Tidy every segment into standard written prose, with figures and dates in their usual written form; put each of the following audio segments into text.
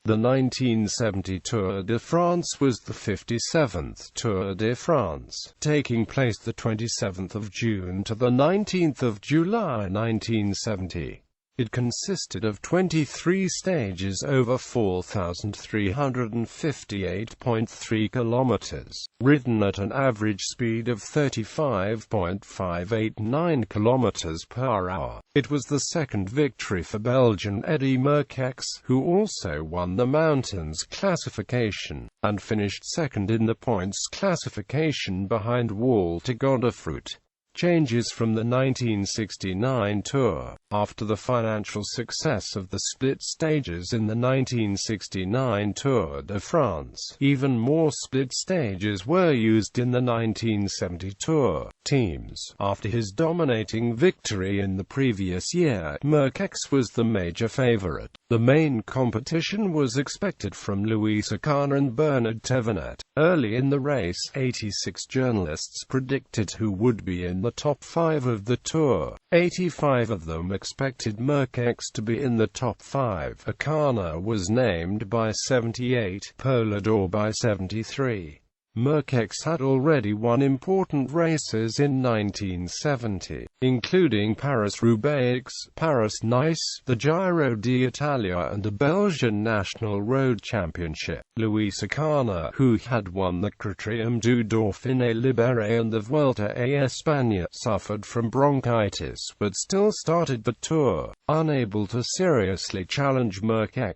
The 1970 Tour de France was the 57th Tour de France, taking place the 27th of June to the 19th of July 1970. It consisted of 23 stages over 4,358.3 kilometers, ridden at an average speed of 35.589 kilometers per hour. It was the second victory for Belgian Eddy Merckx, who also won the mountains classification, and finished second in the points classification behind Walter Godefroot. Changes from the 1969 Tour. After the financial success of the split stages in the 1969 Tour de France, even more split stages were used in the 1970 Tour. Teams. After his dominating victory in the previous year, Merckx was the major favorite. The main competition was expected from Loas and Bernard Thévenet. Early in the race, 86 journalists predicted who would be in the top 5 of the Tour. 85 of them expected Merckx to be in the top 5. Akana was named by 78, Polador by 73. Merckx had already won important races in 1970, including Paris-Roubaix, Paris-Nice, the Giro d'Italia and the Belgian National Road Championship. Loas Akana, who had won the Criterium du Dauphiné Libéré and the Vuelta a España, suffered from bronchitis but still started the Tour, unable to seriously challenge Merckx.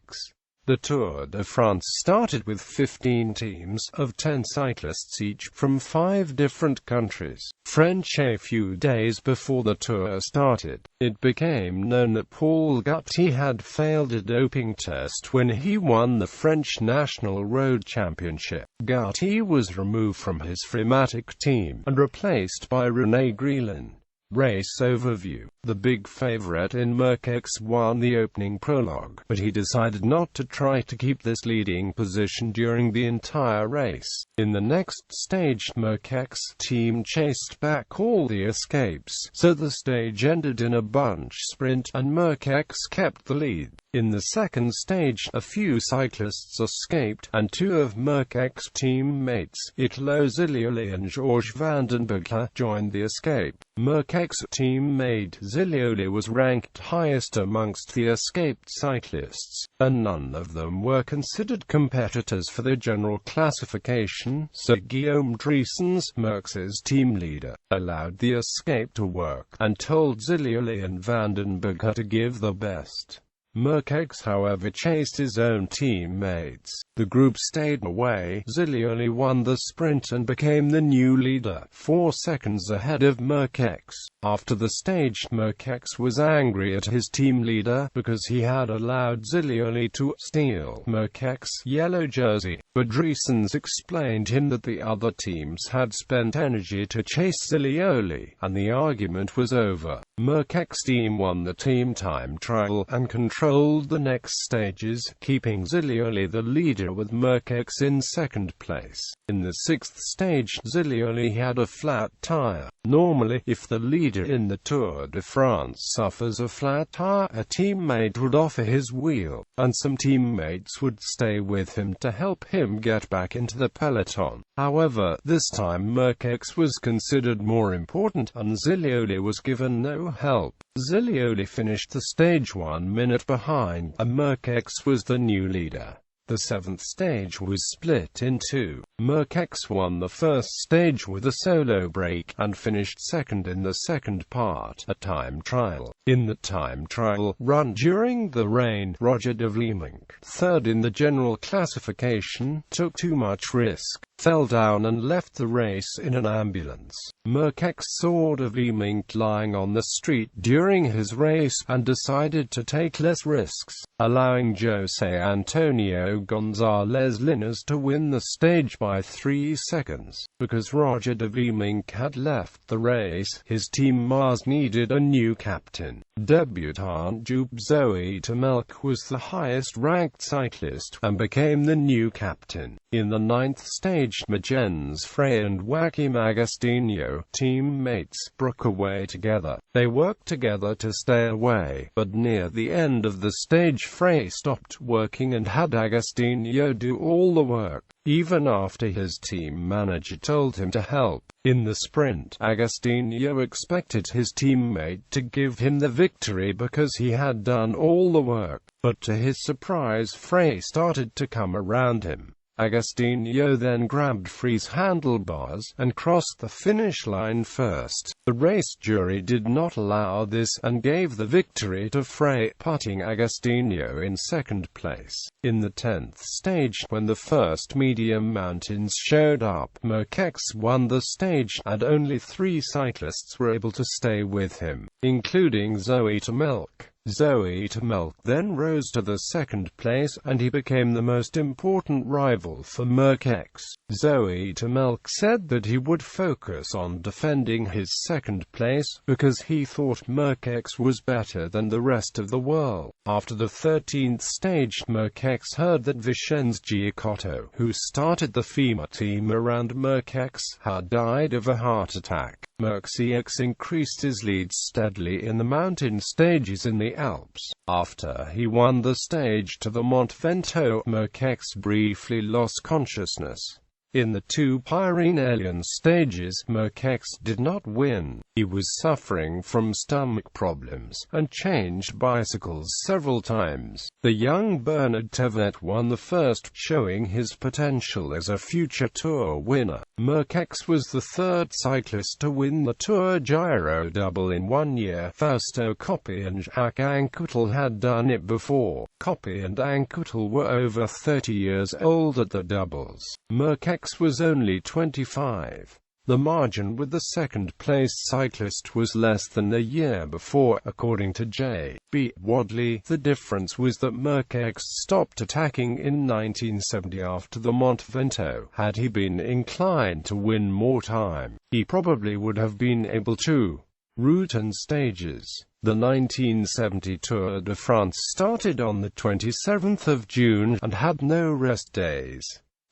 The Tour de France started with 15 teams, of 10 cyclists each, from 5 different countries. French. A few days before the Tour started, it became known that Paul Gaultier had failed a doping test when he won the French National Road Championship. Gaultier was removed from his Frimatic team, and replaced by René Grelin. Race overview. The big favorite in Merckx won the opening prologue, but he decided not to try to keep this leading position during the entire race. In the next stage, Merckx team chased back all the escapes, so the stage ended in a bunch sprint, and Merckx kept the lead. In the second stage, a few cyclists escaped, and 2 of Merckx teammates, Italo Zilioli and Georges Vandenberg, joined the escape. Merckx teammate Zilioli was ranked highest amongst the escaped cyclists, and none of them were considered competitors for the general classification, so Guillaume Driessens, Merckx's team leader, allowed the escape to work, and told Zilioli and Vandenberg to give the best. Merckx, however, chased his own teammates. The group stayed away. Zilioli won the sprint and became the new leader, 4 seconds ahead of Merckx. After the stage, Merckx was angry at his team leader because he had allowed Zilioli to steal Merckx's yellow jersey, but Driessens explained him that the other teams had spent energy to chase Zilioli, and the argument was over. Merckx team won the team time trial and controlled the next stages, keeping Zilioli the leader with Merckx in second place. In the 6th stage, Zilioli had a flat tire. Normally, if the leader in the Tour de France suffers a flat tire, a teammate would offer his wheel, and some teammates would stay with him to help him get back into the peloton. However, this time Merckx was considered more important, and Zilioli was given no help. Zilioli finished the stage 1 minute behind, and Merckx was the new leader. The 7th stage was split in 2. Merckx won the first stage with a solo break, and finished second in the second part, a time trial. In the time trial, run during the rain, Roger de Vleeminck, third in the general classification, took too much risk, fell down and left the race in an ambulance. Merckx saw de Vleeminck lying on the street during his race, and decided to take less risks, allowing José Antonio González Linares to win the stage by 3 seconds. Because Roger de Vleeminck had left the race, his team Mars needed a new captain. Debutant Jupe h.It was the highest-ranked cyclist, and became the new captain. In the ninth stage, Magen's Frey and Joaquim Agostinho, teammates, broke away together. They worked together to stay away, but near the end of the stage Frey stopped working and had Agostinho do all the work, even after his team manager told him to help. In the sprint, Agostinho expected his teammate to give him the victory because he had done all the work, but to his surprise Frey started to come around him. Agostinho then grabbed Frey's handlebars and crossed the finish line first. The race jury did not allow this, and gave the victory to Frey, putting Agostinho in second place. In the 10th stage, when the first medium mountains showed up, Merckx won the stage, and only 3 cyclists were able to stay with him, including h.It Merckx. h.It Merckx then rose to the second place, and he became the most important rival for Merckx. h.It Merckx said that he would focus on defending his second place, because he thought Merckx was better than the rest of the world. After the 13th stage, Merckx heard that Vincenzo Giacotto, who started the FEMA team around Merckx, had died of a heart attack. Merckx increased his lead steadily in the mountain stages in the Alps. After he won the stage to the Mont Ventoux, Merckx briefly lost consciousness. In the 2 Pyrenean stages, Merckx did not win. He was suffering from stomach problems, and changed bicycles several times. The young Bernard Tevet won the first, showing his potential as a future Tour winner. Merckx was the 3rd cyclist to win the Tour Giro double in 1 year. Fausto Coppi and Jacques Anquetil had done it before. Coppi and Anquetil were over 30 years old at the doubles. Merckx was only 25. The margin with the second-placed cyclist was less than the year before, according to J.B. Wadley. The difference was that Merckx stopped attacking in 1970 after the Mont Ventoux. Had he been inclined to win more time, he probably would have been able to. Route and stages. The 1970 Tour de France started on the 27th of June, and had no rest days.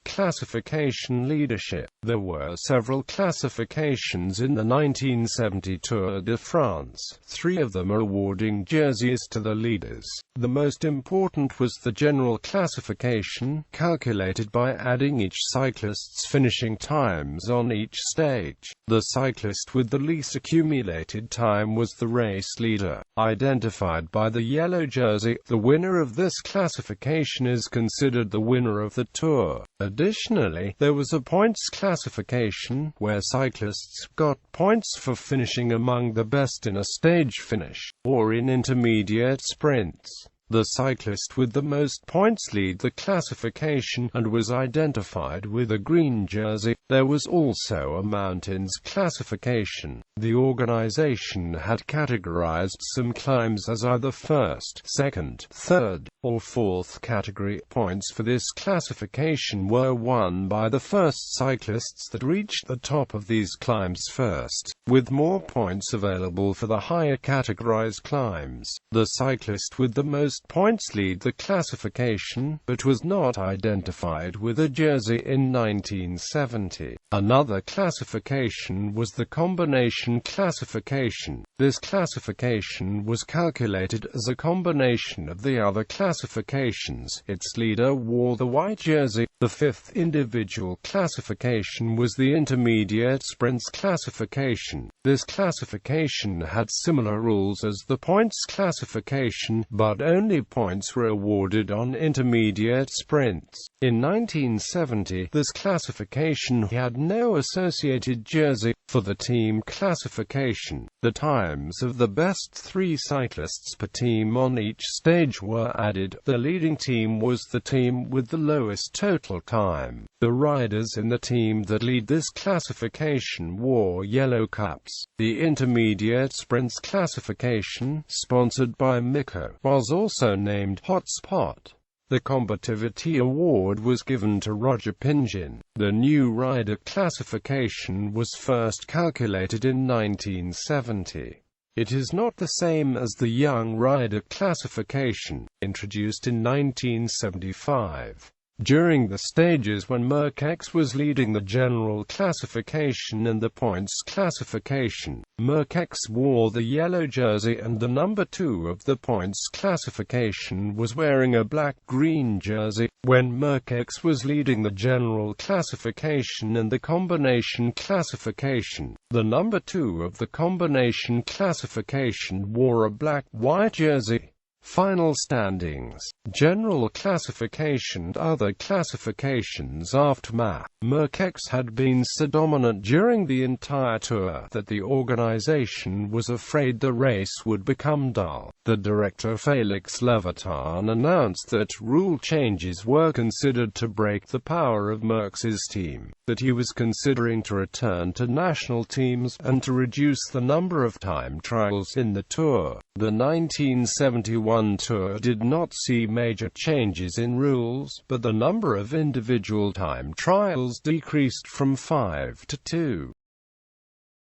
Classification leadership. There were several classifications in the 1970 Tour de France, 3 of them awarding jerseys to the leaders. The most important was the general classification, calculated by adding each cyclist's finishing times on each stage. The cyclist with the least accumulated time was the race leader, identified by the yellow jersey. The winner of this classification is considered the winner of the Tour. Additionally, there was a points classification, where cyclists got points for finishing among the best in a stage finish, or in intermediate sprints. The cyclist with the most points lead the classification, and was identified with a green jersey. There was also a mountains classification. The organization had categorized some climbs as either first, second, third, or fourth category. Points for this classification were won by the first cyclists that reached the top of these climbs first, with more points available for the higher categorized climbs. The cyclist with the most points lead the classification, but was not identified with a jersey in 1970. Another classification was the combination classification. This classification was calculated as a combination of the other classifications. Its leader wore the white jersey. The 5th individual classification was the intermediate sprints classification. This classification had similar rules as the points classification, but only points were awarded on intermediate sprints. In 1970, this classification had no associated jersey. For the team classification, the times of the best 3 cyclists per team on each stage were added. The leading team was the team with the lowest total time. The riders in the team that lead this classification wore yellow caps. The intermediate sprints classification, sponsored by Miko, was also named Hotspot. The Combativity Award was given to Roger Pingin. The new rider classification was first calculated in 1970. It is not the same as the young rider classification, introduced in 1975. During the stages when Merckx was leading the general classification and the points classification, Merckx wore the yellow jersey and the number 2 of the points classification was wearing a black-green jersey. When Merckx was leading the general classification and the combination classification, the number 2 of the combination classification wore a black-white jersey. Final standings. General classification and other classifications. Aftermath. Merckx had been so dominant during the entire tour that the organization was afraid the race would become dull. The director Felix Levitan announced that rule changes were considered to break the power of Merckx's team, that he was considering to return to national teams, and to reduce the number of time trials in the tour. The 1971 tour did not see major changes in rules, but the number of individual time trials decreased from 5 to 2.